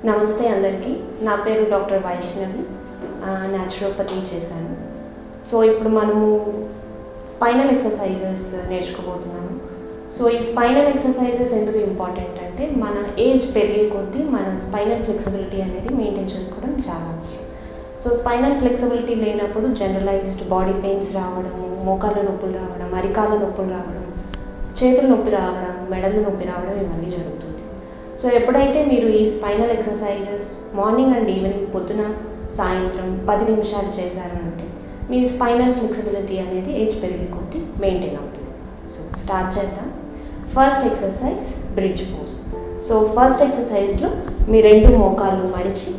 నమస్తే అందరికీ. నా పేరు డాక్టర్ వైష్ణవి. న్యాచురోపతి చేశాను. సో ఇప్పుడు మనము స్పైనల్ ఎక్సర్సైజెస్ నేర్చుకోబోతున్నాము. సో ఈ స్పైనల్ ఎక్సర్సైజెస్ ఎందుకు ఇంపార్టెంట్ అంటే మన ఏజ్ పెరిగే కొద్దీ మన స్పైనల్ ఫ్లెక్సిబిలిటీ అనేది మెయింటైన్ చేసుకోవడం చాలా అవసరం. సో స్పైనల్ ఫ్లెక్సిబిలిటీ లేనప్పుడు జనరలైజ్డ్ బాడీ పెయిన్స్ రావడము, మోకాళ్ళ నొప్పులు రావడం, అరికాళ్ళ నొప్పులు రావడం, చేతుల నొప్పి రావడం, మెడల నొప్పి రావడం ఇవన్నీ జరుగుతుంది. సో ఎప్పుడైతే మీరు ఈ spinal exercises morning and evening, పొద్దున సాయంత్రం 10 నిమిషాలు చేశారంటే మీ స్పైనల్ ఫ్లెక్సిబిలిటీ అనేది ఏజ్ పెరిగే కొద్దీ మెయింటైన్ అవుతుంది. సో స్టార్ట్ చేద్దాం. First exercise bridge pose. So first ఎక్సర్సైజ్లో మీ 2 మోకాళ్ళు మడిచి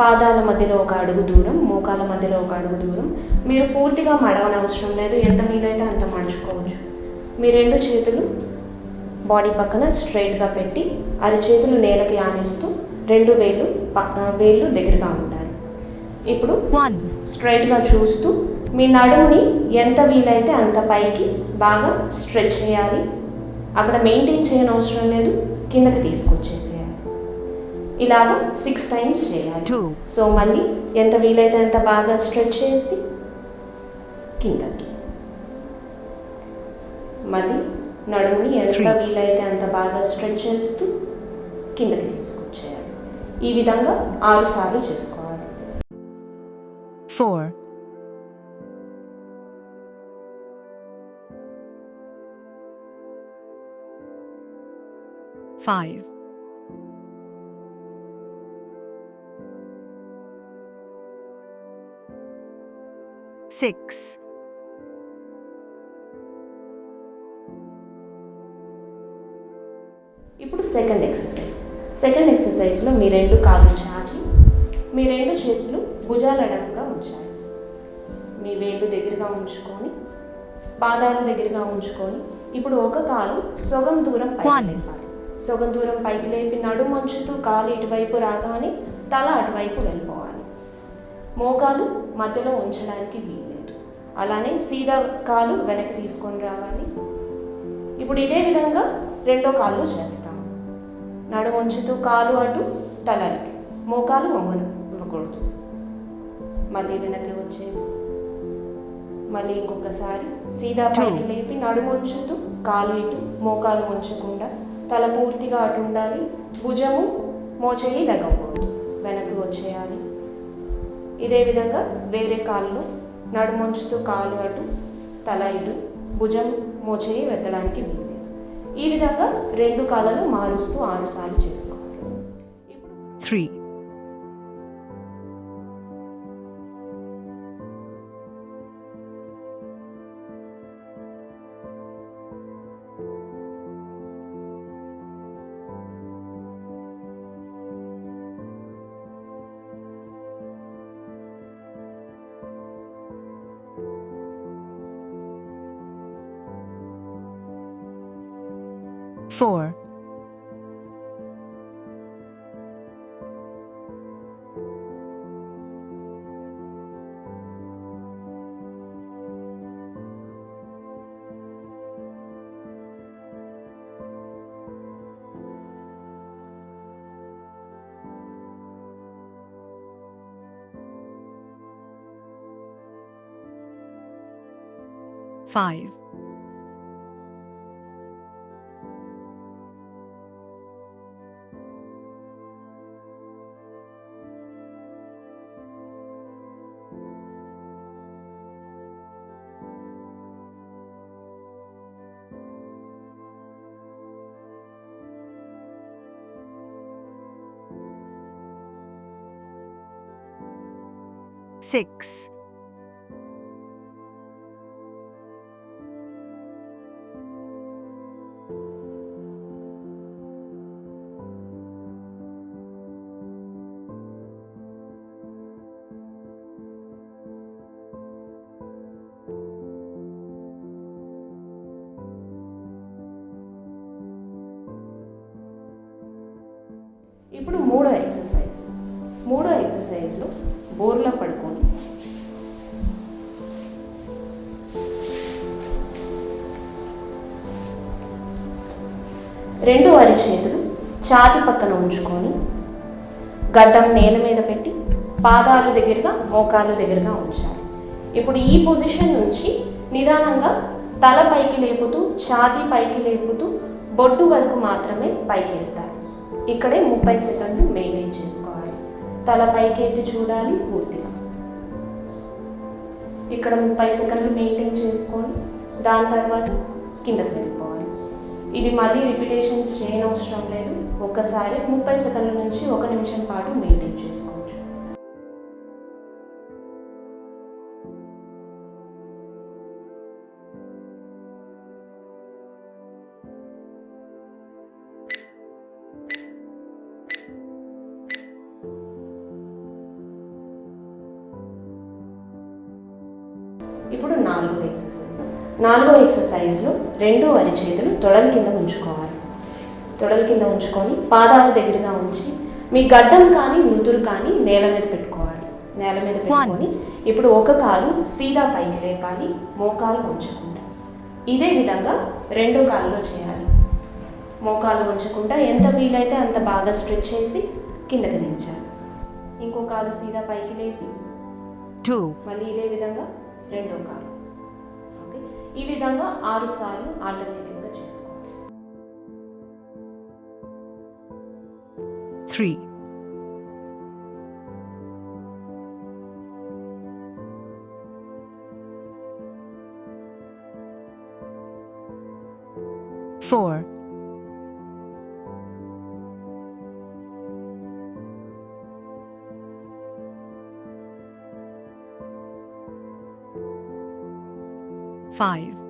పాదాల మధ్యలో 1 అడుగు దూరం, మోకాల మధ్యలో 1 అడుగు దూరం. మీరు పూర్తిగా మడవనవసరం లేదు, ఎంత వీలైతే అంత మడుచుకోవచ్చు. మీ 2 చేతులు బాడీ పక్కన స్ట్రైట్గా పెట్టి అరచేతులు నేలకి ఆనిస్తూ 2 వేళ్ళు దగ్గరగా ఉండాలి. ఇప్పుడు స్ట్రైట్గా చూస్తూ మీ నడుముని ఎంత వీలైతే అంత పైకి బాగా స్ట్రెచ్ చేయాలి. అక్కడ మెయింటైన్ చేయని అవసరం లేదు, కిందకి తీసుకొచ్చేసేయాలి. ఇలాగా 6 టైమ్స్ చేయాలి. సో మళ్ళీ ఎంత వీలైతే అంత బాగా స్ట్రెచ్ చేసి కిందకి, మళ్ళీ నడుముని ఎంత వీలైతే అంత బాగా స్ట్రెచ్ చేస్తూ కిందకి తీసుకొచ్చేయాలి. ఈ విధంగా 6 సార్లు చేసుకోవాలి. 4 5 6 ఇప్పుడు సెకండ్ ఎక్సర్సైజ్లో మీ 2 కాళ్ళు చాచి మీ 2 చేతులు భుజాల అడంగా ఉంచాలి. మీ వేళ్ళు దగ్గరగా ఉంచుకొని, పాదాలు దగ్గరగా ఉంచుకొని, ఇప్పుడు 1 కాలు సగం దూరం పైకి లేపాలి. సగం దూరం పైకి లేపి నడుము ఉంచుతూ కాలు ఇటువైపు రాగానే తల అటువైపు వెళ్ళిపోవాలి. మోకాలు మధ్యలో ఉంచడానికి వీల్లేదు. అలానే సీదా కాలు వెనక్కి తీసుకొని రావాలి. ఇప్పుడు ఇదే విధంగా 2వ కాళ్ళు చేస్తాము. నడుము ఉంచుతూ కాలు అటు, తల ఇటు, మోకాలు మొగను ఇవ్వకూడదు. మళ్ళీ వెనక్కి వచ్చేసి మళ్ళీ ఇంకొకసారి సీదా పైకి లేపి నడుము ఉంచుతూ కాలు ఇటు, మోకాలు ఉంచకుండా తల పూర్తిగా అటు ఉండాలి. భుజము మోచేయి లెగకూడదు, వెనక్కి వచ్చేయాలి. ఇదే విధంగా వేరే కాళ్ళు నడుము ఉంచుతూ కాలు అటు, తల ఇటు, భుజం మోచేయి వెత్తడానికి వీలు. ఈ విధంగా 2 కాళ్ళను మారుస్తూ 6 సార్లు చేసుకోవాలి. 3 4 5 6 ఇప్పుడు మూడో ఎక్సర్సైజ్లో బోర్లా పడుకోండి. 2 అరిచేతులు ఛాతీ పక్కన ఉంచుకొని గడ్డం నేల మీద పెట్టి పాదాలు దగ్గరగా మోకాలు దగ్గరగా ఉంచాలి. ఇప్పుడు ఈ పొజిషన్ నుంచి నిదానంగా తల పైకి లేపుతూ ఛాతీ పైకి లేపుతూ బొడ్డు వరకు మాత్రమే పైకి ఎత్తాలి. ఇక్కడే 30 సెకండ్లు మెయింటైన్ చేసుకోవాలి. తల పైకి ఎత్తి చూడాలి పూర్తిగా. ఇక్కడ 30 సెకండ్లు మెయింటైన్ చేసుకొని దాని తర్వాత కిందకి వెళ్ళిపోవాలి. ఇది మళ్ళీ రిపిటేషన్స్ చేయనవసరం లేదు. ఒక్కసారి 30 సెకండ్ల నుంచి 1 నిమిషం పాటు మెయింటైన్ చేసుకోవచ్చు. ఇప్పుడు నాలుగో ఎక్సర్సైజ్లో 2 అరిచేతులు తొడల కింద ఉంచుకోవాలి. తొడల కింద ఉంచుకొని పాదాలు దగ్గరగా ఉంచి మీ గడ్డం కానీ నుదురు కానీ నేల మీద పెట్టుకోవాలి. నేల మీద పెట్టుకొని ఇప్పుడు ఒక కాలు సీదా పైకి లేపాలి, మోకాలు ఉంచకుండా. ఇదే విధంగా 2 కాళ్ళలో చేయాలి. మోకాలు ఉంచకుండా ఎంత వీలైతే అంత బాగా స్ట్రెచ్ చేసి కిందకి దించాలి. ఇంకో కాలు సీదా పైకి లేపి 2 మళ్ళీ ఇదే విధంగా 2వ కాలు. ఓకే, ఈ విధంగా 6 సార్లు ఆల్టర్నేటివ్గా చేసుకోవాలి. 3 4 5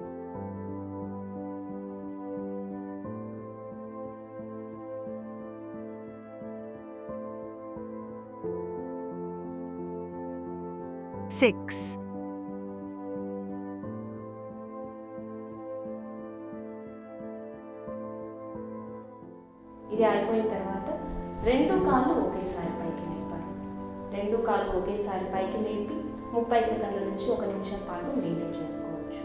6 ఇది అయిపోయిన తర్వాత 2 కాళ్ళు ఒకేసారి పైకి లేపాలి. 2 కాళ్ళు ఒకేసారి పైకి లేపి 30 సెకండ్ల నుంచి 1 నిమిషం పాటు మెయింటైన్ చేసుకోవచ్చు.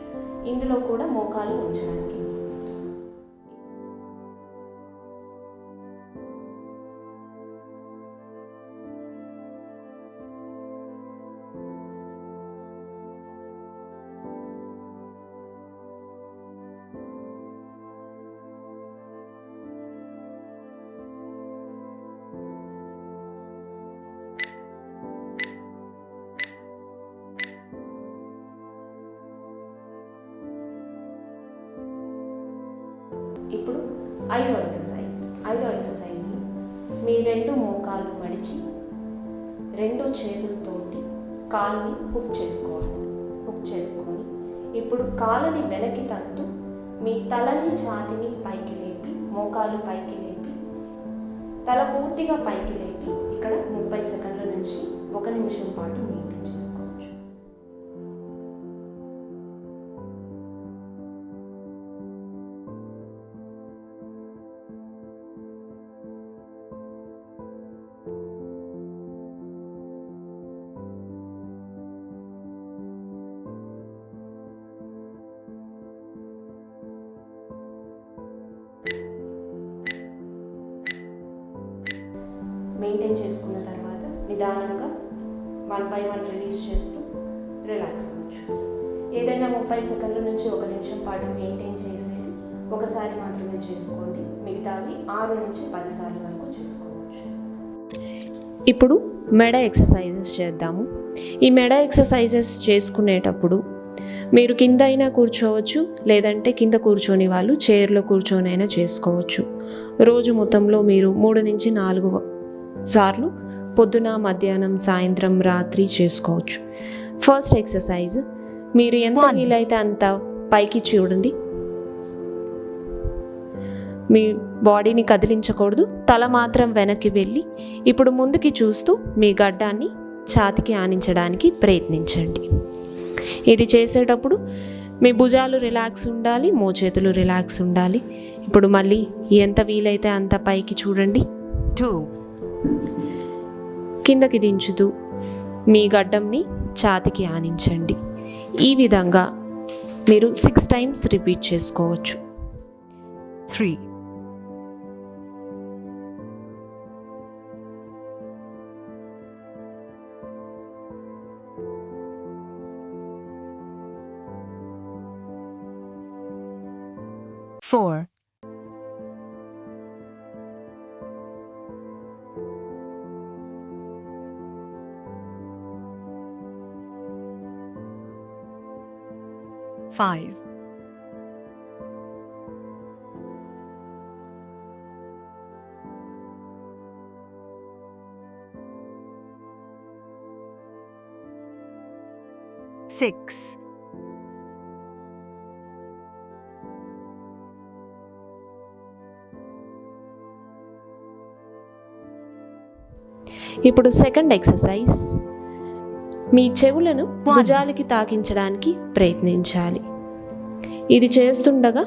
ఇందులో కూడా మోకాలు ఉంచడానికి. ఇప్పుడు ఐదో ఎక్సర్సైజ్లో మీ 2 మోకాళ్ళు మడిచి 2 చేతులతోటి కాల్ని హుక్ చేసుకోవాలి. హుక్ చేసుకొని ఇప్పుడు కాళ్ళని వెనక్కి తంతూ మీ తలని ఛాతీని పైకి లేపి మోకాళ్ళు పైకి లేపి తల పూర్తిగా పైకి లేపి ఇక్కడ 30 సెకండ్ల నుంచి 1 నిమిషం పాటు మెయింటైన్ చేసుకోవచ్చు. మెయింటైన్ చేసుకున్న తర్వాత నిదానంగా 1 by 1 రిలీజ్ చేస్తూ రిలాక్స్ అవ్వచ్చు. ఏదైనా 30 సెకండ్ల నుంచి 1 నిమిషం పాటు మెయింటైన్ చేసేది ఒకసారి మాత్రమే చేసుకోండి. మిగతావి 6 నుంచి 10 సార్లు వరకు చేసుకోవచ్చు. ఇప్పుడు మెడ ఎక్సర్సైజెస్ చేద్దాము. ఈ మెడ ఎక్సర్సైజెస్ చేసుకునేటప్పుడు మీరు కింద అయినా కూర్చోవచ్చు, లేదంటే కింద కూర్చొని వాళ్ళు చైర్లో కూర్చొని అయినా చేసుకోవచ్చు. రోజు మొత్తంలో మీరు 3 నుంచి 4 సార్లు పొద్దున, మధ్యాహ్నం, సాయంత్రం, రాత్రి చేసుకోవచ్చు. ఫస్ట్ ఎక్సర్సైజ్ మీరు ఎంత వీలైతే అంత పైకి చూడండి. మీ బాడీని కదిలించకూడదు, తల మాత్రం వెనక్కి వెళ్ళి ఇప్పుడు ముందుకి చూస్తూ మీ గడ్డాన్ని ఛాతీకి ఆనించడానికి ప్రయత్నించండి. ఇది చేసేటప్పుడు మీ భుజాలు రిలాక్స్ ఉండాలి, మోచేతులు రిలాక్స్ ఉండాలి. ఇప్పుడు మళ్ళీ ఎంత వీలైతే అంత పైకి చూడండి. 2 కిందకి దించుతూ మీ గడ్డంని ఛాతీకి ఆనించండి. ఈ విధంగా మీరు 6 టైమ్స్ రిపీట్ చేసుకోవచ్చు. 3 4 5 6 ఇప్పుడు సెకండ్ ఎక్సర్సైజ్. మీ చెవులను భుజాలకి తాకించడానికి ప్రయత్నించాలి. ఇది చేస్తుండగా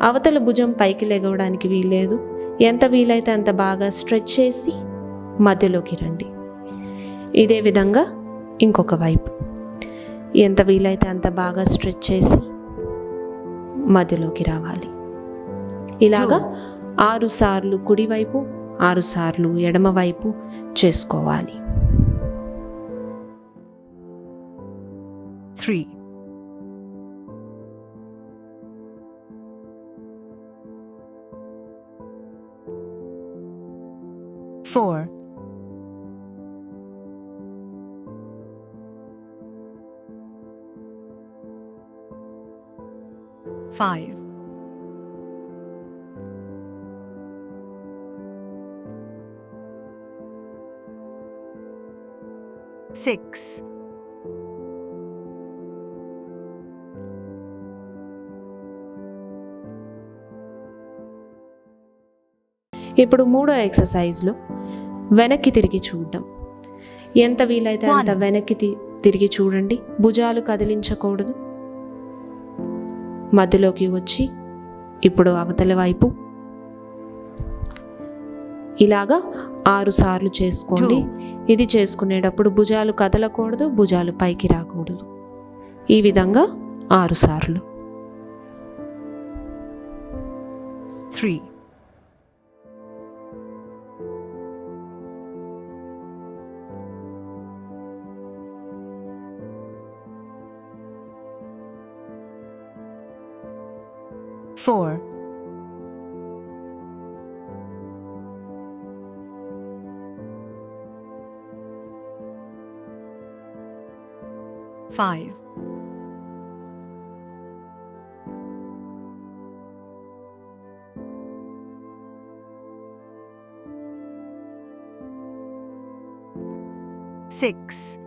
అవతల భుజం పైకి లెగవడానికి వీల్లేదు. ఎంత వీలైతే అంత బాగా స్ట్రెచ్ చేసి మధ్యలోకి రండి. ఇదే విధంగా ఇంకొక వైపు ఎంత వీలైతే అంత బాగా స్ట్రెచ్ చేసి మధ్యలోకి రావాలి. ఇలాగా 6 సార్లు కుడివైపు 6 సార్లు ఎడమవైపు చేసుకోవాలి. 3 4 5 6 ఇప్పుడు మూడో ఎక్సర్సైజ్లో వెనక్కి తిరిగి చూడడం. ఎంత వీలైతే అంత వెనక్కి తిరిగి చూడండి. భుజాలు కదిలించకూడదు. మధ్యలోకి వచ్చి ఇప్పుడు అవతల వైపు ఇలాగా 6 సార్లు చేసుకోండి. ఇది చేసుకునేటప్పుడు భుజాలు కదలకూడదు, భుజాలు పైకి రాకూడదు. ఈ విధంగా 6 సార్లు. 3 4 5 6